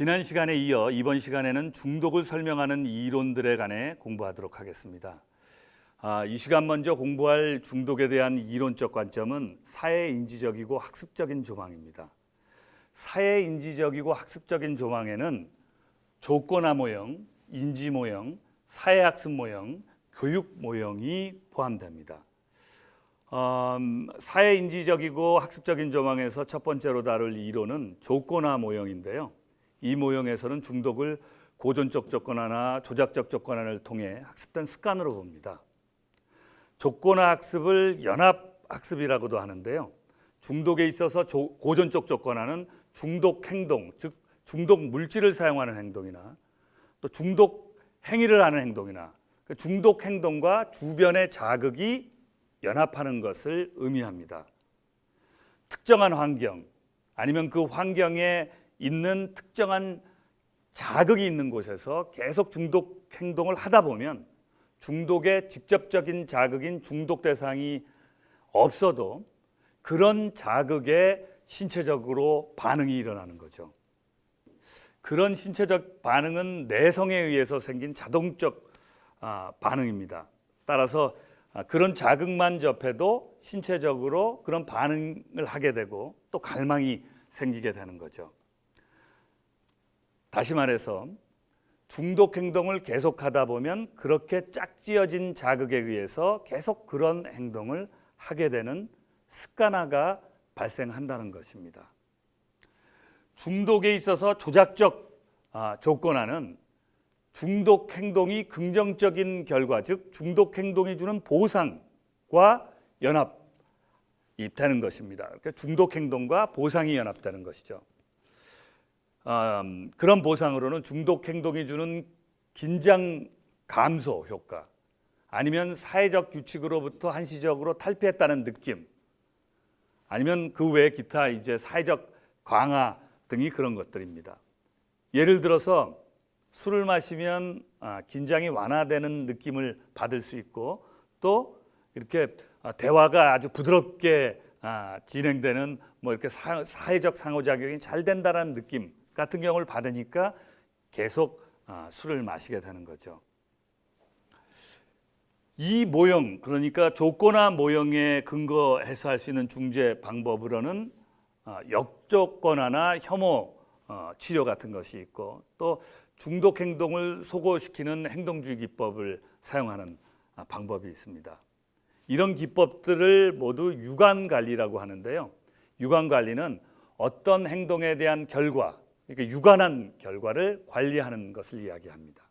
지난 시간에 이어 이번 시간에는 중독을 설명하는 이론들에 관해 공부하도록 하겠습니다. 이 시간 먼저 공부할 중독에 대한 이론적 관점은 사회인지적이고 학습적인 조망입니다. 사회인지적이고 학습적인 조망에는 조건화 모형, 인지 모형, 사회학습 모형, 교육 모형이 포함됩니다. 사회인지적이고 학습적인 조망에서 첫 번째로 다룰 이론은 조건화 모형인데요. 이 모형에서는 중독을 고전적 조건화나 조작적 조건화를 통해 학습된 습관으로 봅니다. 조건화 학습을 연합학습이라고도 하는데요. 중독에 있어서 고전적 조건화는 중독 행동, 즉 중독 물질을 사용하는 행동이나 또 중독 행위를 하는 행동이나 중독 행동과 주변의 자극이 연합하는 것을 의미합니다. 특정한 환경 아니면 그 환경에 있는 특정한 자극이 있는 곳에서 계속 중독 행동을 하다 보면 중독의 직접적인 자극인 중독 대상이 없어도 그런 자극에 신체적으로 반응이 일어나는 거죠. 그런 신체적 반응은 내성에 의해서 생긴 자동적 반응입니다. 따라서 그런 자극만 접해도 신체적으로 그런 반응을 하게 되고 또 갈망이 생기게 되는 거죠. 다시 말해서 중독 행동을 계속하다 보면 그렇게 짝지어진 자극에 의해서 계속 그런 행동을 하게 되는 습관화가 발생한다는 것입니다. 중독에 있어서 조작적 조건화는 중독 행동이 긍정적인 결과, 즉 중독 행동이 주는 보상과 연합이 되는 것입니다. 그러니까 중독 행동과 보상이 연합되는 것이죠. 그런 보상으로는 중독 행동이 주는 긴장 감소 효과, 아니면 사회적 규칙으로부터 한시적으로 탈피했다는 느낌, 아니면 그 외에 기타 사회적 강화 등이 그런 것들입니다. 예를 들어서 술을 마시면 긴장이 완화되는 느낌을 받을 수 있고 또 이렇게 대화가 아주 부드럽게 진행되는 이렇게 사회적 상호작용이 잘 된다는 느낌 같은 경우를 받으니까 계속 술을 마시게 되는 거죠. 이 모형, 그러니까 조건화 모형에 근거해서 할 수 있는 중재 방법으로는 역조건화나 혐오 치료 같은 것이 있고 또 중독 행동을 소거시키는 행동주의 기법을 사용하는 방법이 있습니다. 이런 기법들을 모두 유관관리라고 하는데요. 유관관리는 어떤 행동에 대한 결과, 그러니까 유관한 결과를 관리하는 것을 이야기합니다.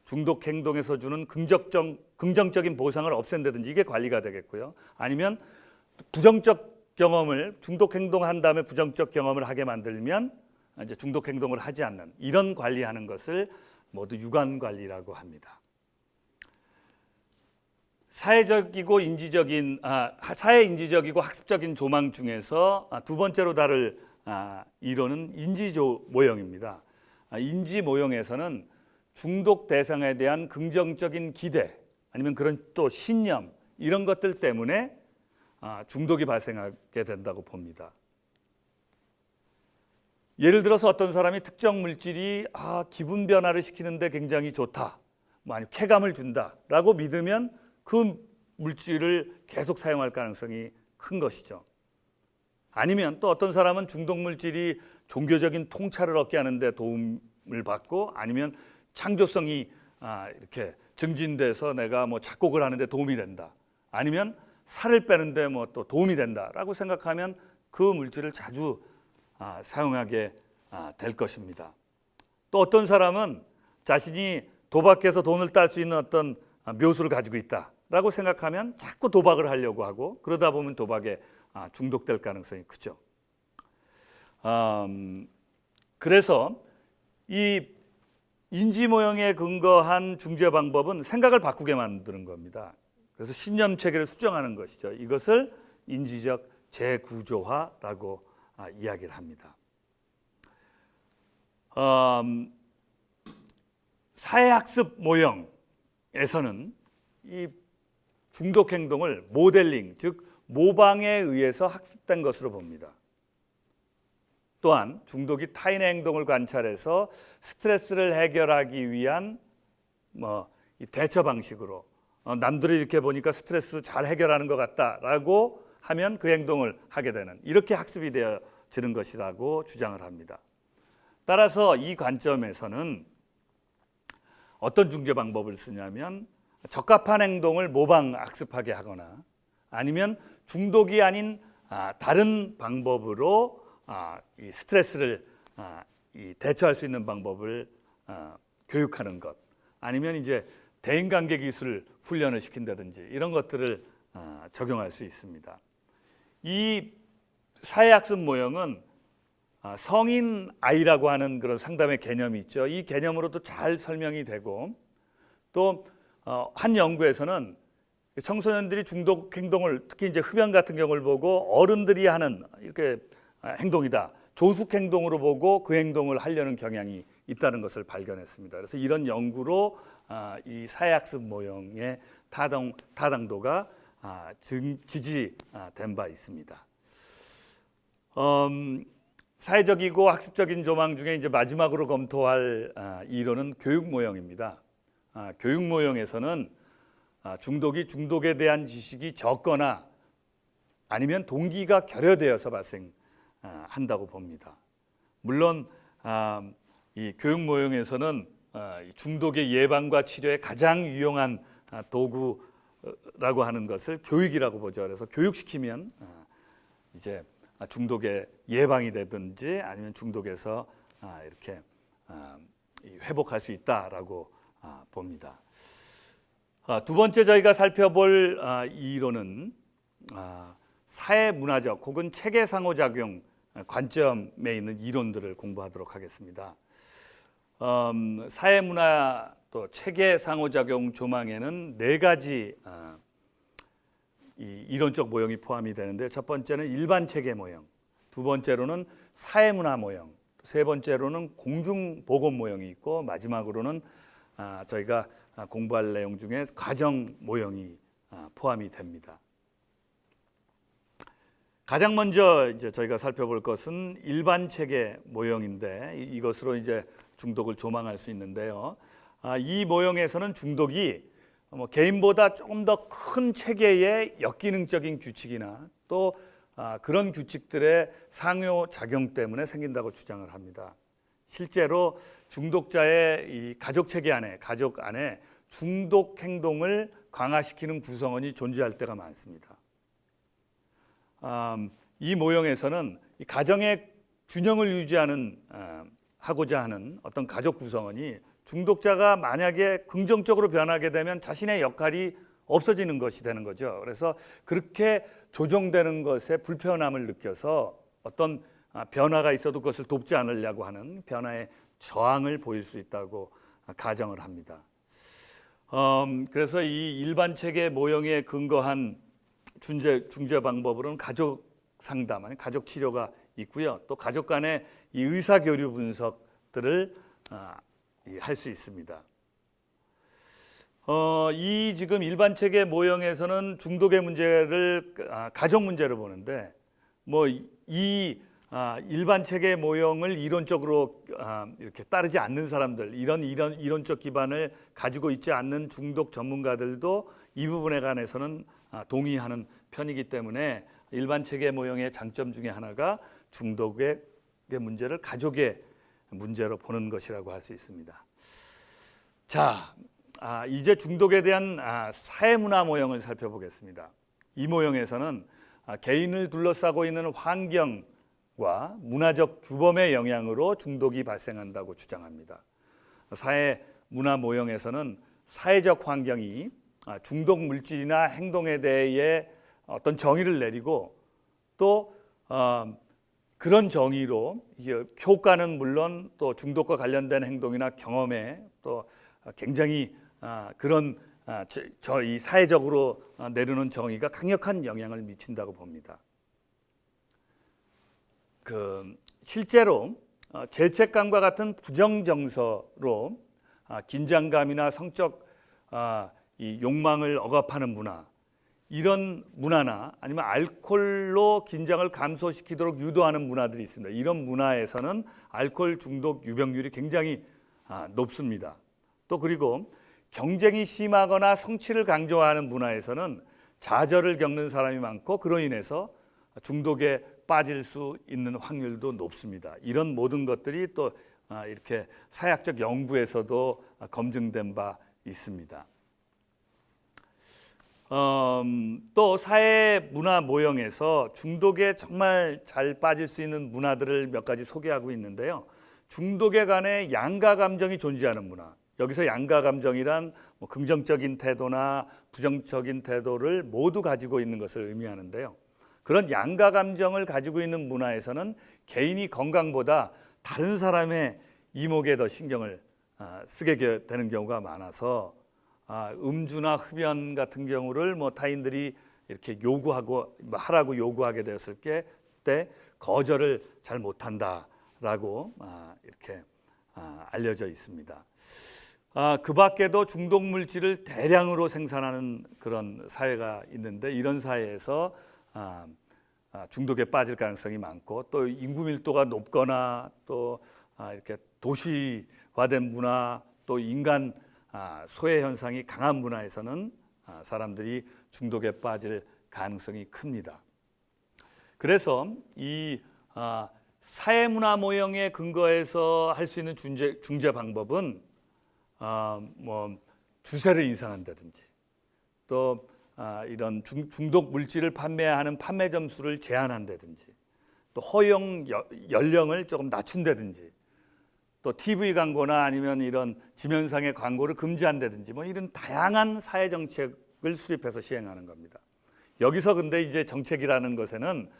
중독 행동에서 주는 긍정적인 보상을 없앤다든지 이게 관리가 되겠고요. 아니면 부정적 경험을 중독 행동한 다음에 부정적 경험을 하게 만들면 이제 중독 행동을 하지 않는 이런 관리하는 것을 모두 유관 관리라고 합니다. 사회인지적이고 학습적인 조망 중에서 두 번째로 다룰 이론은 인지 모형입니다. 인지 모형에서는 중독 대상에 대한 긍정적인 기대 아니면 그런 또 신념 이런 것들 때문에 중독이 발생하게 된다고 봅니다. 예를 들어서 어떤 사람이 특정 물질이 기분 변화를 시키는데 굉장히 좋다, 아니면 쾌감을 준다라고 믿으면 그 물질을 계속 사용할 가능성이 큰 것이죠. 아니면 또 어떤 사람은 중독 물질이 종교적인 통찰을 얻게 하는데 도움을 받고 아니면 창조성이 이렇게 증진돼서 내가 작곡을 하는데 도움이 된다. 아니면 살을 빼는데 또 도움이 된다라고 생각하면 그 물질을 자주 사용하게 될 것입니다. 또 어떤 사람은 자신이 도박해서 돈을 딸 수 있는 어떤 묘수를 가지고 있다라고 생각하면 자꾸 도박을 하려고 하고 그러다 보면 도박에 중독될 가능성이 크죠. 그래서 이 인지 모형에 근거한 중재 방법은 생각을 바꾸게 만드는 겁니다. 그래서 신념 체계를 수정하는 것이죠. 이것을 인지적 재구조화라고 이야기를 합니다. 사회학습 모형에서는 이 중독 행동을 모델링, 즉 모방에 의해서 학습된 것으로 봅니다. 또한 중독이 타인의 행동을 관찰해서 스트레스를 해결하기 위한 이 대처 방식으로 남들이 이렇게 보니까 스트레스 잘 해결하는 것 같다라고 하면 그 행동을 하게 되는, 이렇게 학습이 되어지는 것이라고 주장을 합니다. 따라서 이 관점에서는 어떤 중재 방법을 쓰냐면 적합한 행동을 모방 학습하게 하거나 아니면 중독이 아닌 다른 방법으로 이 스트레스를 대처할 수 있는 방법을 교육하는 것, 아니면 이제 대인관계 기술 훈련을 시킨다든지 이런 것들을 적용할 수 있습니다. 이 사회학습 모형은 성인 아이라고 하는 그런 상담의 개념이 있죠. 이 개념으로도 잘 설명이 되고, 또 한 연구에서는 청소년들이 중독 행동을, 특히 이제 흡연 같은 경우를 보고 어른들이 하는 이렇게 행동이다, 조숙 행동으로 보고 그 행동을 하려는 경향이 있다는 것을 발견했습니다. 그래서 이런 연구로 이 사회학습 모형의 타당도가 지지된 바 있습니다. 사회적이고 학습적인 조망 중에 이제 마지막으로 검토할 이론은 교육 모형입니다. 교육 모형에서는 중독이 중독에 대한 지식이 적거나 아니면 동기가 결여되어서 발생한다고 봅니다. 물론 이 교육 모형에서는 중독의 예방과 치료에 가장 유용한 도구라고 하는 것을 교육이라고 보죠. 그래서 교육시키면 이제 중독의 예방이 되든지 아니면 중독에서 이렇게 회복할 수 있다라고 봅니다. 두 번째 저희가 살펴볼 이론은 사회 문화적 혹은 체계 상호작용 관점에 있는 이론들을 공부하도록 하겠습니다. 사회 문화 또 체계 상호작용 조망에는 네 가지 이 이론적 모형이 포함이 되는데, 첫 번째는 일반 체계 모형, 두 번째로는 사회 문화 모형, 세 번째로는 공중 보건 모형이 있고, 마지막으로는 저희가 공부할 내용 중에 가정 모형이 포함이 됩니다. 가장 먼저 이제 저희가 살펴볼 것은 일반 체계 모형인데, 이것으로 이제 중독을 조망할 수 있는데요. 이 모형에서는 중독이 개인보다 조금 더 큰 체계의 역기능적인 규칙이나 또 그런 규칙들의 상호작용 때문에 생긴다고 주장을 합니다. 실제로 중독자의 이 가족 체계 안에, 가족 안에 중독 행동을 강화시키는 구성원이 존재할 때가 많습니다. 이 모형에서는 이 가정의 균형을 유지하는 하고자 하는 어떤 가족 구성원이 중독자가 만약에 긍정적으로 변하게 되면 자신의 역할이 없어지는 것이 되는 거죠. 그래서 그렇게 조정되는 것에 불편함을 느껴서 어떤 변화가 있어도 그것을 돕지 않으려고 하는 변화에 저항을 보일 수 있다고 가정을 합니다. 그래서 이 일반 체계 모형에 근거한 중재 방법으로는 가족 상담, 아니 가족 치료가 있고요. 또 가족 간의 이 의사 교류 분석들을 할 수 있습니다. 이 지금 일반 체계 모형에서는 중독의 문제를 가족 문제로 보는데, 이 일반 체계 모형을 이론적으로 이렇게 따르지 않는 사람들, 이런 이론적 기반을 가지고 있지 않는 중독 전문가들도 이 부분에 관해서는 동의하는 편이기 때문에 일반 체계 모형의 장점 중에 하나가 중독의 문제를 가족의 문제로 보는 것이라고 할 수 있습니다. 자, 이제 중독에 대한 사회문화 모형을 살펴보겠습니다. 이 모형에서는 개인을 둘러싸고 있는 환경과 문화적 규범의 영향으로 중독이 발생한다고 주장합니다. 사회문화 모형에서는 사회적 환경이 중독 물질이나 행동에 대해 어떤 정의를 내리고, 또 그런 정의로 효과는 물론 또 중독과 관련된 행동이나 경험에 또 굉장히 그런 이 사회적으로 내리는 정의가 강력한 영향을 미친다고 봅니다. 실제로 죄책감과 같은 부정 정서로 긴장감이나 성적 이 욕망을 억압하는 문화, 이런 문화나 아니면 알코올로 긴장을 감소시키도록 유도하는 문화들이 있습니다. 이런 문화에서는 알코올 중독 유병률이 굉장히 높습니다. 또 그리고 경쟁이 심하거나 성취를 강조하는 문화에서는 좌절을 겪는 사람이 많고 그로 인해서 중독에 빠질 수 있는 확률도 높습니다. 이런 모든 것들이 또 이렇게 사약적 연구에서도 검증된 바 있습니다. 또 사회 문화 모형에서 중독에 정말 잘 빠질 수 있는 문화들을 몇 가지 소개하고 있는데요. 중독에 관해 양가 감정이 존재하는 문화. 여기서 양가 감정이란 뭐 긍정적인 태도나 부정적인 태도를 모두 가지고 있는 것을 의미하는데요. 그런 양가 감정을 가지고 있는 문화에서는 개인이 건강보다 다른 사람의 이목에 더 신경을 쓰게 되는 경우가 많아서 음주나 흡연 같은 경우를 뭐 타인들이 이렇게 요구하고 하라고 요구하게 되었을 때 거절을 잘 못한다라고 이렇게 알려져 있습니다. 그 밖에도 중독 물질을 대량으로 생산하는 그런 사회가 있는데 이런 사회에서 중독에 빠질 가능성이 많고 또 인구 밀도가 높거나 또 이렇게 도시화된 문화 또 인간 소외 현상이 강한 문화에서는 사람들이 중독에 빠질 가능성이 큽니다. 그래서 이 사회 문화 모형에 근거해서 할 수 있는 중재 방법은 뭐 주세를 인상한다든지 또 이런 중독 물질을 판매하는 판매점 수를 제한한다든지 또 허용 연령을 조금 낮춘다든지 또 TV 광고나 아니면 이런 지면상의 광고를 금지한다든지 뭐 이런 다양한 사회 정책을 수립해서 시행하는 겁니다. 여기서 근데 이제 정책이라는 것에는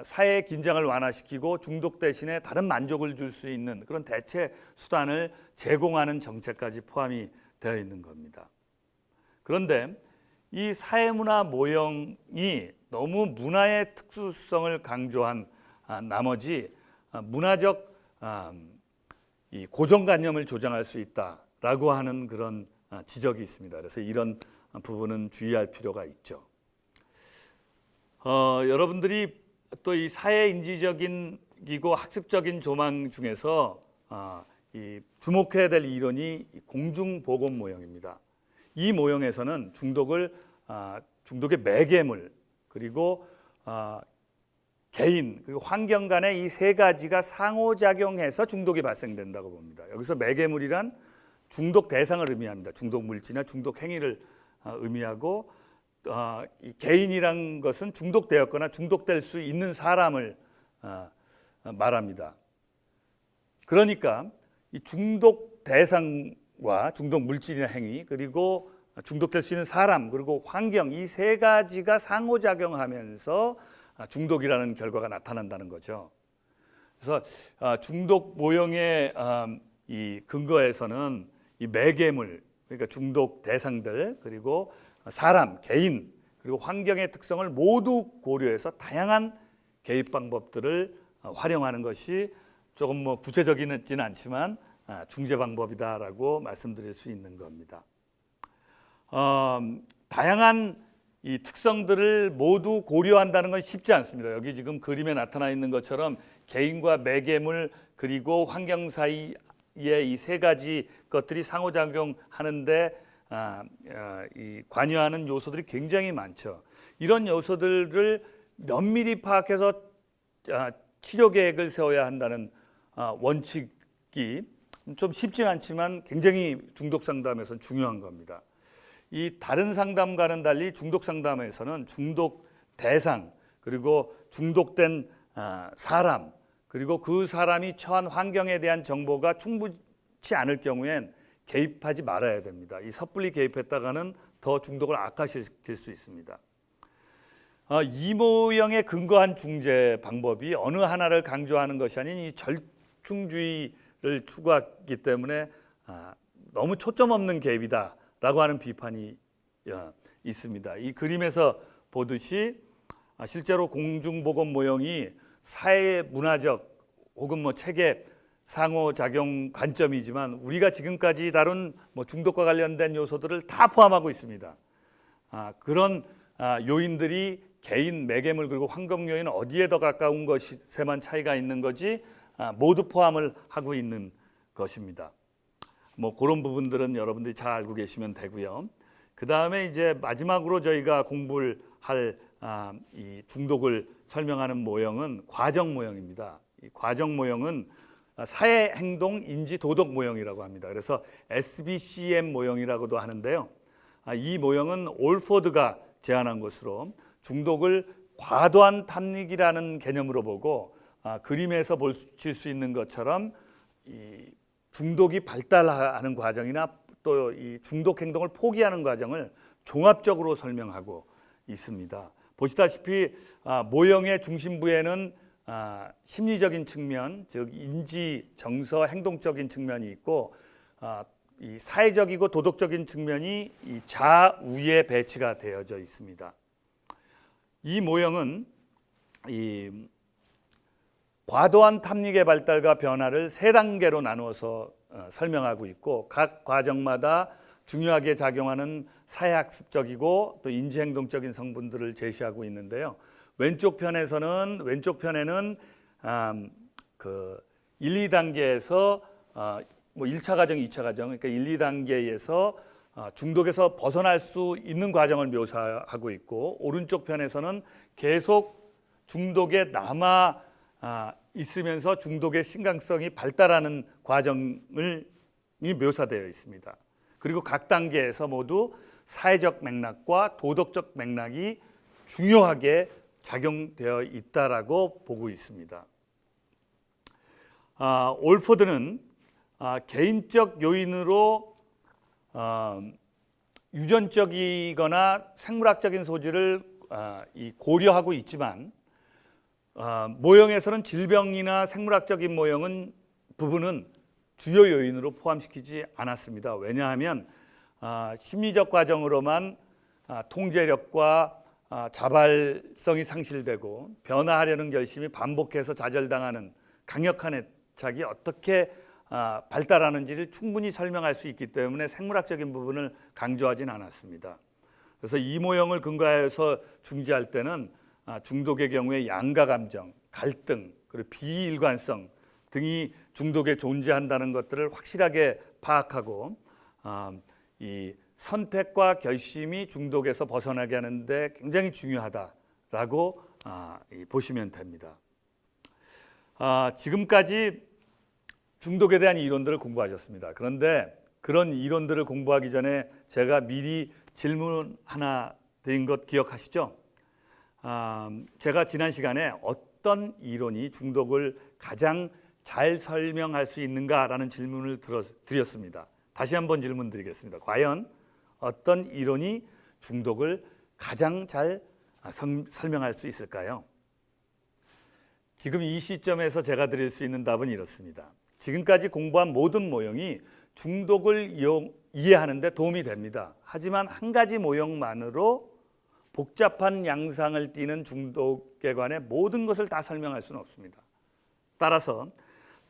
사회의 긴장을 완화시키고 중독 대신에 다른 만족을 줄 수 있는 그런 대체 수단을 제공하는 정책까지 포함이 되어 있는 겁니다. 그런데 이 사회문화 모형이 너무 문화의 특수성을 강조한 나머지 문화적 이 고정관념을 조장할 수 있다라고 하는 그런 지적이 있습니다. 그래서 이런 부분은 주의할 필요가 있죠. 여러분들이 또 이 사회 인지적이고 학습적인 조망 중에서 이 주목해야 될 이론이 공중보건 모형입니다. 이 모형에서는 중독의 매개물 그리고 개인 그리고 환경 간의 이 세 가지가 상호작용해서 중독이 발생된다고 봅니다. 여기서 매개물이란 중독 대상을 의미합니다. 중독 물질이나 중독 행위를 의미하고 이 개인이란 것은 중독되었거나 중독될 수 있는 사람을 말합니다. 그러니까 이 중독 대상과 중독 물질이나 행위 그리고 중독될 수 있는 사람 그리고 환경 이 세 가지가 상호작용하면서 중독이라는 결과가 나타난다는 거죠. 그래서 중독 모형의 이 근거에서는 이 매개물 그러니까 중독 대상들 그리고 사람, 개인 그리고 환경의 특성을 모두 고려해서 다양한 개입 방법들을 활용하는 것이 조금 뭐 구체적이지는 않지만 중재 방법이다라고 말씀드릴 수 있는 겁니다. 다양한 이 특성들을 모두 고려한다는 건 쉽지 않습니다. 여기 지금 그림에 나타나 있는 것처럼 개인과 매개물 그리고 환경 사이에 이 세 가지 것들이 상호작용하는데 이 관여하는 요소들이 굉장히 많죠. 이런 요소들을 면밀히 파악해서 치료 계획을 세워야 한다는 원칙이 좀 쉽지는 않지만 굉장히 중독 상담에서는 중요한 겁니다. 이 다른 상담과는 달리 중독 상담에서는 중독 대상 그리고 중독된 사람 그리고 그 사람이 처한 환경에 대한 정보가 충분치 않을 경우엔 개입하지 말아야 됩니다. 이 섣불리 개입했다가는 더 중독을 악화시킬 수 있습니다. 이 모형에 근거한 중재 방법이 어느 하나를 강조하는 것이 아닌 이 절충주의를 추구하기 때문에 너무 초점 없는 개입이다라고 하는 비판이 있습니다. 이 그림에서 보듯이 실제로 공중보건 모형이 사회 문화적 혹은 뭐 체계 상호작용 관점이지만 우리가 지금까지 다룬 뭐 중독과 관련된 요소들을 다 포함하고 있습니다. 그런 요인들이 개인 매개물 그리고 환경 요인 어디에 더 가까운 것에만 차이가 있는 거지 모두 포함을 하고 있는 것입니다. 뭐 그런 부분들은 여러분들이 잘 알고 계시면 되고요. 그 다음에 이제 마지막으로 저희가 공부를 할 이 중독을 설명하는 모형은 과정 모형입니다. 이 과정 모형은 사회 행동 인지 도덕 모형이라고 합니다. 그래서 SBCM 모형이라고도 하는데요. 이 모형은 올포드가 제안한 것으로 중독을 과도한 탐닉이라는 개념으로 보고 그림에서 보실 수 있는 것처럼 이 중독이 발달하는 과정이나 또 이 중독 행동을 포기하는 과정을 종합적으로 설명하고 있습니다. 보시다시피 모형의 중심부에는 심리적인 측면, 즉 인지, 정서, 행동적인 측면이 있고 이 사회적이고 도덕적인 측면이 이 좌우에 배치가 되어져 있습니다. 이 모형은 이 과도한 탐닉의 발달과 변화를 세 단계로 나누어서 설명하고 있고 각 과정마다 중요하게 작용하는 사회학습적이고 또 인지행동적인 성분들을 제시하고 있는데요. 왼쪽 편에는 그 1, 2단계에서 뭐 1차 과정, 2차 과정, 그러니까 1, 2단계에서 중독에서 벗어날 수 있는 과정을 묘사하고 있고 오른쪽 편에서는 계속 중독에 남아 있으면서 중독의 심각성이 발달하는 과정이 묘사되어 있습니다. 그리고 각 단계에서 모두 사회적 맥락과 도덕적 맥락이 중요하게 작용되어 있다라고 보고 있습니다. 올포드는 개인적 요인으로 유전적이거나 생물학적인 소지를 고려하고 있지만 모형에서는 질병이나 생물학적인 부분은 주요 요인으로 포함시키지 않았습니다. 왜냐하면 심리적 과정으로만 통제력과 자발성이 상실되고 변화하려는 결심이 반복해서 좌절당하는 강력한 애착이 어떻게 발달하는지를 충분히 설명할 수 있기 때문에 생물학적인 부분을 강조하진 않았습니다. 그래서 이 모형을 근거해서 중지할 때는 중독의 경우에 양가 감정, 갈등, 그리고 비일관성 등이 중독에 존재한다는 것들을 확실하게 파악하고 이 선택과 결심이 중독에서 벗어나게 하는데 굉장히 중요하다라고 보시면 됩니다. 지금까지 중독에 대한 이론들을 공부하셨습니다. 그런데 그런 이론들을 공부하기 전에 제가 미리 질문 하나 드린 것 기억하시죠? 제가 지난 시간에 어떤 이론이 중독을 가장 잘 설명할 수 있는가라는 질문을 드렸습니다. 다시 한번 질문 드리겠습니다. 과연 어떤 이론이 중독을 가장 잘 설명할 수 있을까요? 지금 이 시점에서 제가 드릴 수 있는 답은 이렇습니다. 지금까지 공부한 모든 모형이 중독을 이해하는 데 도움이 됩니다. 하지만 한 가지 모형만으로 복잡한 양상을 띠는 중독에 관해 모든 것을 다 설명할 수는 없습니다. 따라서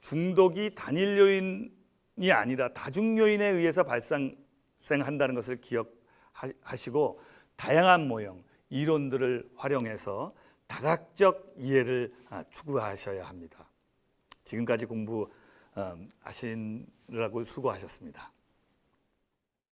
중독이 단일 요인이 아니라 다중 요인에 의해서 발생한다는 것을 기억하시고 다양한 모형, 이론들을 활용해서 다각적 이해를 추구하셔야 합니다. 지금까지 공부하시느라고 수고하셨습니다.